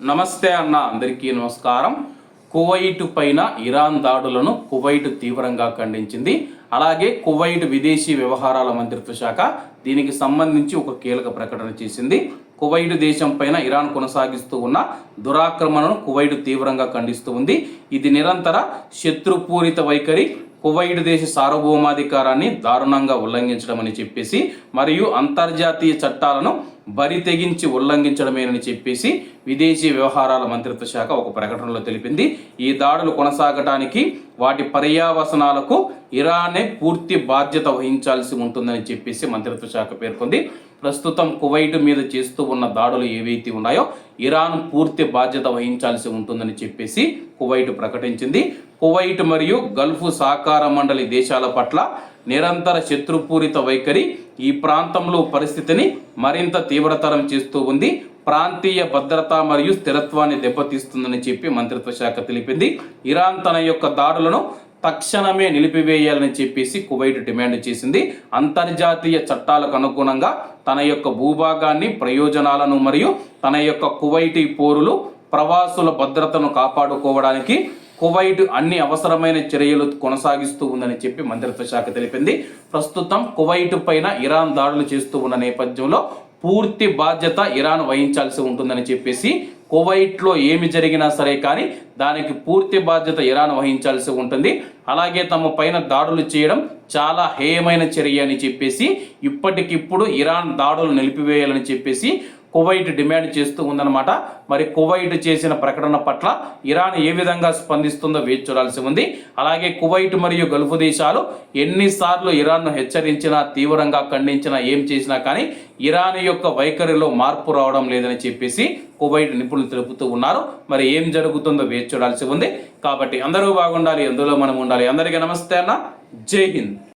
నమస్తే అన్న అందరికీ నమస్కారం. కువైట్ పైన ఇరాన్ దాడులను కువైట్ తీవ్రంగా ఖండించింది. అలాగే కువైట్ విదేశీ వ్యవహారాల మంత్రిత్వ శాఖ దీనికి సంబంధించి ఒక కీలక ప్రకటన చేసింది. కువైట్ దేశం పైన ఇరాన్ కొనసాగిస్తూ ఉన్న దురాక్రమణను కువైట్ తీవ్రంగా ఖండిస్తూ ఉంది. ఇది నిరంతర శత్రుపూరిత వైఖరి, కువైట్ దేశ సార్వభౌమాధికారాన్ని దారుణంగా ఉల్లంఘించడం అని చెప్పేసి, మరియు అంతర్జాతీయ చట్టాలను బరి తెగించి ఉల్లంఘించడమేనని చెప్పేసి విదేశీ వ్యవహారాల మంత్రిత్వ శాఖ ఒక ప్రకటనలో తెలిపింది. ఈ దాడులు కొనసాగటానికి వాటి పర్యావసనాలకు ఇరానే పూర్తి బాధ్యత వహించాల్సి ఉంటుందని చెప్పేసి మంత్రిత్వ శాఖ పేర్కొంది. ప్రస్తుతం కువైట్ మీద చేస్తూ ఉన్న దాడులు ఏవైతే ఉన్నాయో ఇరాన్ పూర్తి బాధ్యత వహించాల్సి ఉంటుందని చెప్పేసి కువైట్ ప్రకటించింది. కువైట్ మరియు గల్ఫ్ సహకార మండలి దేశాల పట్ల నిరంతర శత్రుపూరిత వైఖరి ఈ ప్రాంతంలో పరిస్థితిని మరింత తీవ్రతరం చేస్తూ ఉంది, ప్రాంతీయ భద్రత మరియు స్థిరత్వాన్ని దెబ్బతీస్తుందని చెప్పి మంత్రిత్వ శాఖ తెలిపింది. ఇరాన్ తన యొక్క దాడులను తక్షణమే నిలిపివేయాలని చెప్పేసి కువైట్ డిమాండ్ చేసింది. అంతర్జాతీయ చట్టాలకు అనుగుణంగా తన యొక్క భూభాగాన్ని, ప్రయోజనాలను మరియు తన యొక్క కువైటీ పౌరులు, ప్రవాసుల భద్రతను కాపాడుకోవడానికి కువైట్ అన్ని అవసరమైన చర్యలు కొనసాగిస్తూ ఉందని చెప్పి మంత్రిత్వ శాఖ తెలిపింది. ప్రస్తుతం కువైట్ పైన ఇరాన్ దాడులు చేస్తూ ఉన్న నేపథ్యంలో పూర్తి బాధ్యత ఇరాన్ వహించాల్సి ఉంటుందని చెప్పేసి, కువైట్లో ఏమి జరిగినా సరే కానీ దానికి పూర్తి బాధ్యత ఇరాన్ వహించాల్సి ఉంటుంది. అలాగే తమ పైన దాడులు చేయడం చాలా హేయమైన చర్య అని చెప్పేసి, ఇప్పటికిప్పుడు ఇరాన్ దాడులు నిలిపివేయాలని చెప్పేసి కువైట్ డిమాండ్ చేస్తూ ఉందన్నమాట. మరి కువైట్ చేసిన ప్రకటన పట్ల ఇరాన్ ఏ విధంగా స్పందిస్తుందో వేచి చూడాల్సి ఉంది. అలాగే కువైట్ మరియు గల్ఫ్ దేశాలు ఎన్నిసార్లు ఇరాన్ను హెచ్చరించినా, తీవ్రంగా ఖండించినా, ఏం చేసినా కానీ ఇరాన్ యొక్క వైఖరిలో మార్పు రావడం లేదని చెప్పేసి కువైట్ నిపుణులు తెలుపుతూ ఉన్నారు. మరి ఏం జరుగుతుందో వేచి చూడాల్సి ఉంది. కాబట్టి అందరూ బాగుండాలి, అందులో మనం ఉండాలి. అందరికీ నమస్తే అన్న, జై హింద్.